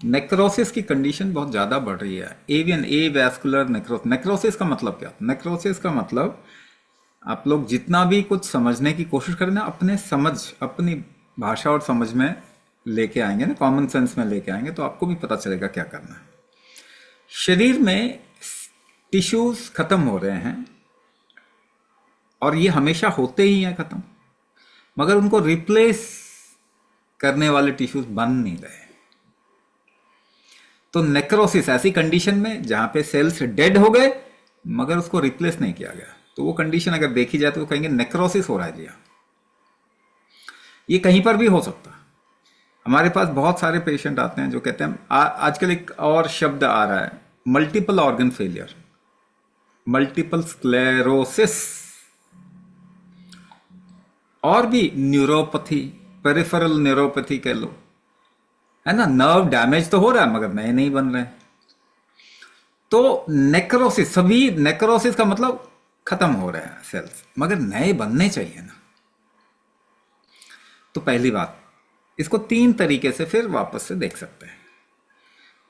Necrosis की condition बहुत ज़्यादा बढ़ रही है। एवियन ए वैस्कुलर नेक्रोसिस का मतलब क्या? नेक्रोसिस का मतलब आप लोग जितना भी कुछ समझने की कोशिश करें ना, अपने समझ, अपनी भाषा और समझ में लेके आएंगे ना, कॉमन सेंस में लेके आएंगे, तो आपको भी पता चलेगा क्या करना है। शरीर में टिश्यूज खत्म हो रहे हैं, और ये हमेशा होते ही हैं खत्म, मगर उनको रिप्लेस करने वाले टिश्यूज बन नहीं रहे। तो नेक्रोसिस ऐसी कंडीशन में जहां पे सेल्स डेड हो गए मगर उसको रिप्लेस नहीं किया गया, तो वो कंडीशन अगर देखी जाए तो वो कहेंगे नेक्रोसिस हो रहा है जी। हाँ, ये कहीं पर भी हो सकता है। हमारे पास बहुत सारे पेशेंट आते हैं जो कहते हैं आजकल एक और शब्द आ रहा है, multiple organ failure, multiple sclerosis, और भी न्यूरोपैथी, पेरिफेरल न्यूरोपैथी कह लो, है ना। नर्व डैमेज तो हो रहा है मगर नए नहीं बन रहे। तो नेक्रोसिस, सभी नेक्रोसिस का मतलब खत्म हो रहे हैं सेल्स, मगर नए बनने चाहिए ना। तो पहली बात, इसको तीन तरीके से फिर वापस से देख सकते हैं।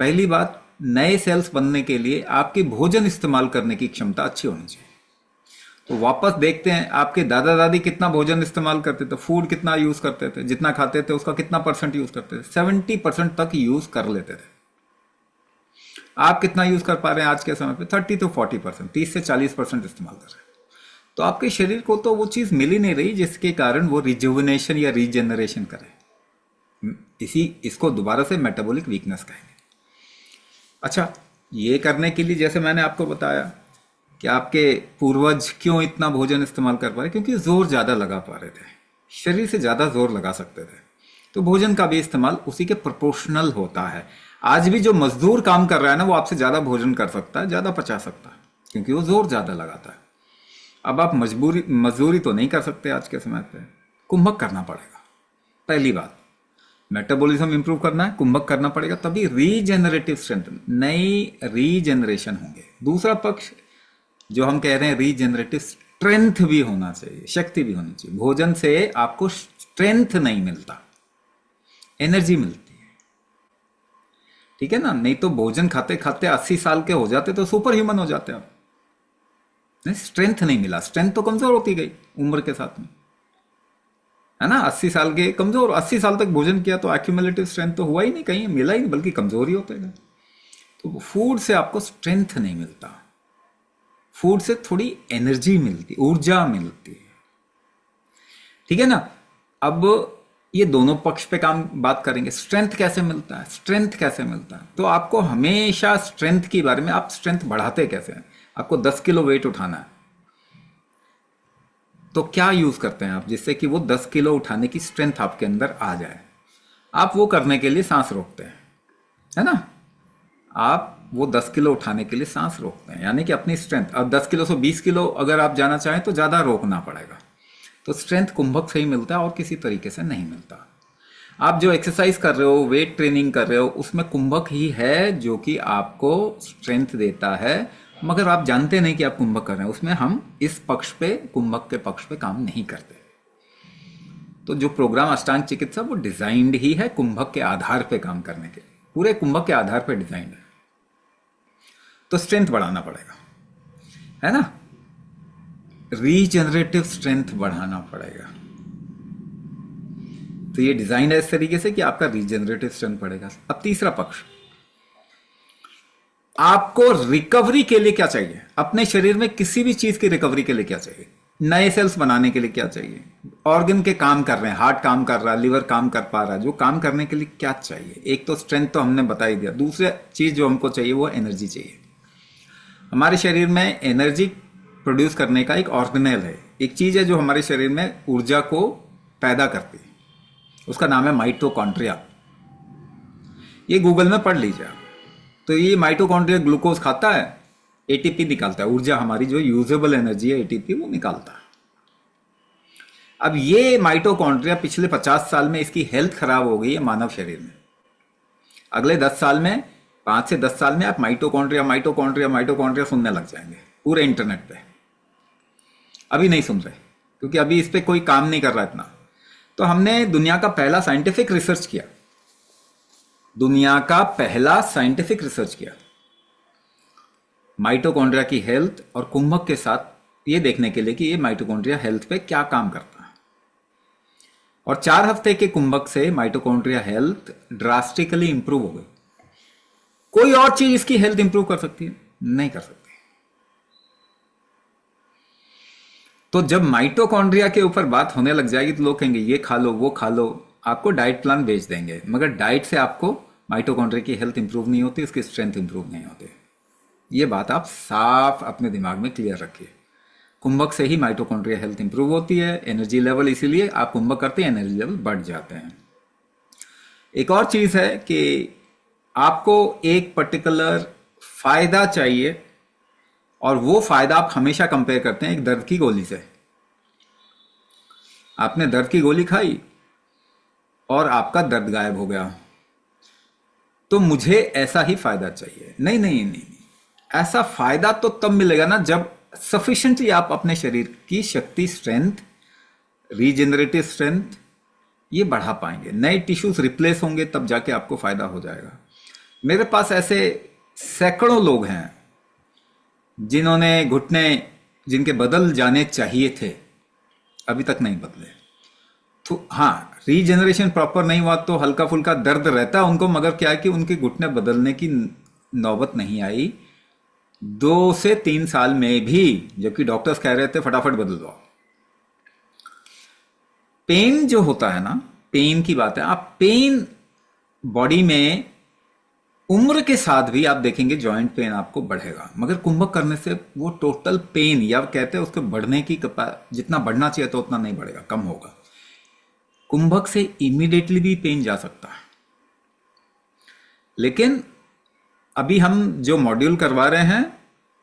पहली बात, नए सेल्स बनने के लिए आपकी भोजन इस्तेमाल करने की क्षमता अच्छी होनी चाहिए। तो वापस देखते हैं आपके दादा दादी कितना भोजन इस्तेमाल करते थे, फूड कितना यूज करते थे, जितना खाते थे उसका कितना परसेंट यूज करते थे, 70% तक यूज कर लेते थे। आप कितना यूज कर पा रहे हैं आज के समय पे? 30 to 40%, 30 से 40% इस्तेमाल कर रहे हैं। तो आपके शरीर को तो वो चीज मिल ही नहीं रही जिसके कारण वो रिजुवनेशन या रीजनरेशन करे। इसी इसको दोबारा से मेटाबॉलिक वीकनेस कहेंगे। अच्छा, ये करने के लिए जैसे मैंने आपको बताया कि आपके पूर्वज क्यों इतना भोजन इस्तेमाल कर पा रहे, क्योंकि जोर ज्यादा लगा पा रहे थे, शरीर से ज्यादा जोर लगा सकते थे। तो भोजन का भी इस्तेमाल उसी के प्रोपोर्शनल होता है। आज भी जो मजदूर काम कर रहा है ना, वो आपसे ज्यादा भोजन कर सकता है, ज्यादा पचा सकता है, क्योंकि वो जोर ज्यादा लगाता है। अब आप मजदूरी तो नहीं कर सकते आज के समय पे, कुंभक करना पड़ेगा। पहली बात, मेटाबॉलिज्म इंप्रूव करना है, कुंभक करना पड़ेगा, तभी रीजेनरेटिव स्ट्रेंथ, नई रीजेनरेशन होंगे। दूसरा पक्ष जो हम कह रहे हैं, रीजेनरेटिव स्ट्रेंथ भी होना चाहिए, शक्ति भी होनी चाहिए। भोजन से आपको स्ट्रेंथ नहीं मिलता, एनर्जी मिलती है, ठीक है ना। नहीं तो भोजन खाते खाते 80 साल के हो जाते तो सुपर ह्यूमन हो जाते आप। नहीं, स्ट्रेंथ नहीं मिला, स्ट्रेंथ तो कमजोर होती गई उम्र के साथ में, है ना। 80 साल के कमजोर, 80 साल तक भोजन किया तो एक्यूमुलेटिव स्ट्रेंथ तो हुआ ही नहीं, कहीं मिला ही नहीं, बल्कि कमजोर ही होते गए। तो फूड से आपको स्ट्रेंथ नहीं मिलता, फूड से थोड़ी एनर्जी मिलती, ऊर्जा मिलती है, ठीक है ना। अब ये दोनों पक्ष पे काम बात करेंगे। स्ट्रेंथ कैसे मिलता है, स्ट्रेंथ कैसे मिलता है, तो आपको हमेशा स्ट्रेंथ के बारे में, आप स्ट्रेंथ बढ़ाते कैसे हैं। आपको 10 किलो वेट उठाना है, तो क्या यूज करते हैं आप जिससे कि वो 10 किलो उठाने की स्ट्रेंथ आपके अंदर आ जाए? आप वो करने के लिए सांस रोकते हैं, है ना। आप वो 10 किलो उठाने के लिए सांस रोकते हैं, यानी कि अपनी स्ट्रेंथ। अब 10 किलो से 20 किलो अगर आप जाना चाहें तो ज्यादा रोकना पड़ेगा। तो स्ट्रेंथ कुंभक से ही मिलता है और किसी तरीके से नहीं मिलता। आप जो एक्सरसाइज कर रहे हो, वेट ट्रेनिंग कर रहे हो, उसमें कुंभक ही है जो कि आपको स्ट्रेंथ देता है, मगर आप जानते नहीं कि आप कुंभक कर रहे हैं। उसमें हम इस पक्ष पे, कुंभक के पक्ष पे काम नहीं करते। तो जो प्रोग्राम अष्टांग चिकित्सा, वो डिजाइंड ही है कुंभक के आधार पे काम करने के लिए, पूरे कुंभक के आधार पे डिजाइंड है। तो स्ट्रेंथ बढ़ाना पड़ेगा, है ना, रीजनरेटिव स्ट्रेंथ बढ़ाना पड़ेगा। तो ये डिजाइन है इस तरीके से कि आपका रीजनरेटिव स्ट्रेंथ बढ़ेगा। अब तीसरा पक्ष, आपको रिकवरी के लिए क्या चाहिए, अपने शरीर में किसी भी चीज की रिकवरी के लिए क्या चाहिए, नए सेल्स बनाने के लिए क्या चाहिए, ऑर्गन के काम कर रहे हैं, हार्ट काम कर रहा है, लिवर काम कर पा रहा है, जो काम करने के लिए क्या चाहिए। एक तो स्ट्रेंथ तो हमने बता ही दिया, दूसरी चीज जो हमको चाहिए वो एनर्जी चाहिए। हमारे शरीर में एनर्जी प्रोड्यूस करने का एक ऑर्गेनेल है, एक चीज है जो हमारे शरीर में ऊर्जा को पैदा करती है, उसका नाम है माइटोकॉन्ड्रिया। ये गूगल में पढ़ लीजिए आप। तो ये माइटोकॉन्ड्रिया ग्लूकोज खाता है, एटीपी निकालता है, ऊर्जा, हमारी जो यूजेबल एनर्जी है एटीपी, वो निकालता है। अब ये माइटोकॉन्ड्रिया पिछले 50 साल में इसकी हेल्थ खराब हो गई है मानव शरीर में। अगले 10 साल में, 5 से 10 साल में आप माइटोकॉन्ड्रिया माइटोकॉन्ड्रिया माइटोकॉन्ड्रिया सुनने लग जाएंगे पूरे इंटरनेट पे। अभी नहीं सुन रहे क्योंकि अभी इस पे कोई काम नहीं कर रहा इतना। तो हमने दुनिया का पहला साइंटिफिक रिसर्च किया दुनिया का पहला साइंटिफिक रिसर्च किया माइटोकॉन्ड्रिया की हेल्थ और कुंभक के साथ ये देखने के लिए कि ये माइटोकॉन्ड्रिया हेल्थ पे क्या काम करता है। और 4 हफ्ते के कुंभक से माइटोकॉन्ड्रिया हेल्थ ड्रास्टिकली इंप्रूव हो गई। कोई और चीज इसकी हेल्थ इंप्रूव कर सकती है? नहीं कर सकती। तो जब माइटोकॉन्ड्रिया के ऊपर बात होने लग जाएगी तो लोग कहेंगे ये खा लो वो खा लो, आपको डाइट प्लान भेज देंगे, मगर डाइट से आपको माइटोकॉन्ड्रिया की हेल्थ इंप्रूव नहीं होती, उसकी स्ट्रेंथ इंप्रूव नहीं होती। ये बात आप साफ अपने दिमाग में क्लियर रखिए। कुंभक से ही माइटोकॉन्ड्रिया हेल्थ इंप्रूव होती है, एनर्जी लेवल, इसीलिए आप कुंभक करते हैं एनर्जी लेवल बढ़ जाते हैं। एक और चीज है कि आपको एक पर्टिकुलर फायदा चाहिए और वो फायदा आप हमेशा कंपेयर करते हैं एक दर्द की गोली से। आपने दर्द की गोली खाई और आपका दर्द गायब हो गया, तो मुझे ऐसा ही फायदा चाहिए। नहीं नहीं नहीं, नहीं। ऐसा फायदा तो तब मिलेगा ना जब सफिशिएंटली आप अपने शरीर की शक्ति, स्ट्रेंथ, रीजेनरेटिव स्ट्रेंथ ये बढ़ा पाएंगे, नए टिश्यूज रिप्लेस होंगे, तब जाके आपको फायदा हो जाएगा। मेरे पास ऐसे सैकड़ों लोग हैं जिन्होंने घुटने जिनके बदल जाने चाहिए थे अभी तक नहीं बदले। तो हाँ, रीजनरेशन प्रॉपर नहीं हुआ तो हल्का फुल्का दर्द रहता है उनको, मगर क्या है कि उनके घुटने बदलने की नौबत नहीं आई 2 से 3 साल में भी, जबकि डॉक्टर्स कह रहे थे फटाफट बदल दो। पेन जो होता है ना, पेन की बात है, आप पेन बॉडी में उम्र के साथ भी आप देखेंगे जॉइंट पेन आपको बढ़ेगा, मगर कुंभक करने से वो टोटल पेन, या कहते हैं उसके बढ़ने की जितना बढ़ना चाहिए तो उतना नहीं बढ़ेगा, कम होगा। कुंभक से इमीडिएटली भी पेन जा सकता है, लेकिन अभी हम जो मॉड्यूल करवा रहे हैं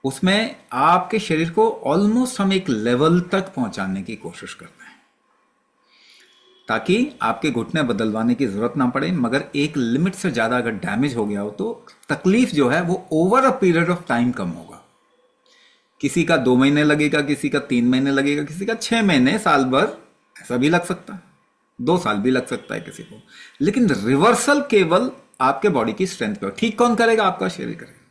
उसमें आपके शरीर को ऑलमोस्ट हम एक लेवल तक पहुंचाने की कोशिश करते हैं ताकि आपके घुटने बदलवाने की जरूरत ना पड़े, मगर एक लिमिट से ज्यादा अगर डैमेज हो गया हो तो तकलीफ जो है वो over a period of time कम होगा। किसी का 2 महीने लगेगा, किसी का 3 महीने लगेगा, किसी का 6 महीने, साल भर, ऐसा भी लग सकता है, 2 साल भी लग सकता है किसी को। लेकिन रिवर्सल केवल आपके बॉडी की स्ट्रेंथ पे। ठीक कौन करेगा? आपका शरीर करेगा।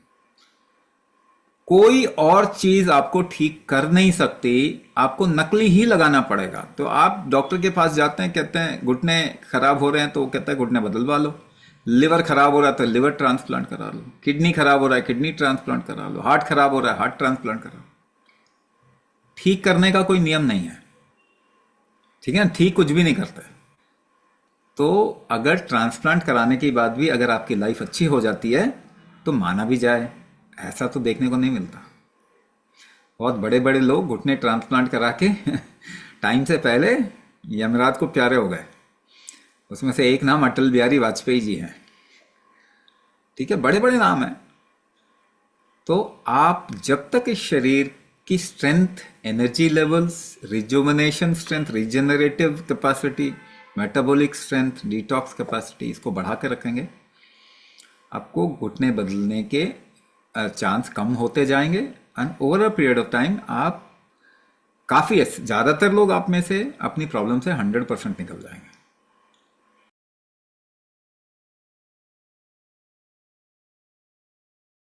कोई और चीज आपको ठीक कर नहीं सकती, आपको नकली ही लगाना पड़ेगा। तो आप डॉक्टर के पास जाते हैं, कहते हैं घुटने खराब हो रहे हैं, तो वो कहता है घुटने बदलवा लो। लिवर खराब हो रहा है तो लिवर ट्रांसप्लांट करा लो। किडनी खराब हो रहा है, किडनी ट्रांसप्लांट करा लो। हार्ट खराब हो रहा है, हार्ट ट्रांसप्लांट करा लो। ठीक करने का कोई नियम नहीं है, ठीक है ना? ठीक कुछ भी नहीं करता है। तो अगर ट्रांसप्लांट कराने के बाद भी अगर आपकी लाइफ अच्छी हो जाती है तो माना भी जाए, ऐसा तो देखने को नहीं मिलता। बहुत बड़े बड़े लोग घुटने ट्रांसप्लांट करा के टाइम से पहले यमराज को प्यारे हो गए। उसमें से एक नाम अटल बिहारी वाजपेयी जी हैं, ठीक है, बड़े बड़े नाम हैं। तो आप जब तक इस शरीर की strength, energy levels, rejuvenation strength, regenerative capacity, metabolic strength, detox capacity इसको बढ़ा के रखेंगे, आपको घुटने बदलने के चांस कम होते जाएंगे। And over a period of time आप काफ़ी, ज़्यादातर लोग आप में से अपनी प्रॉब्लम से 100% निकल जाएंगे।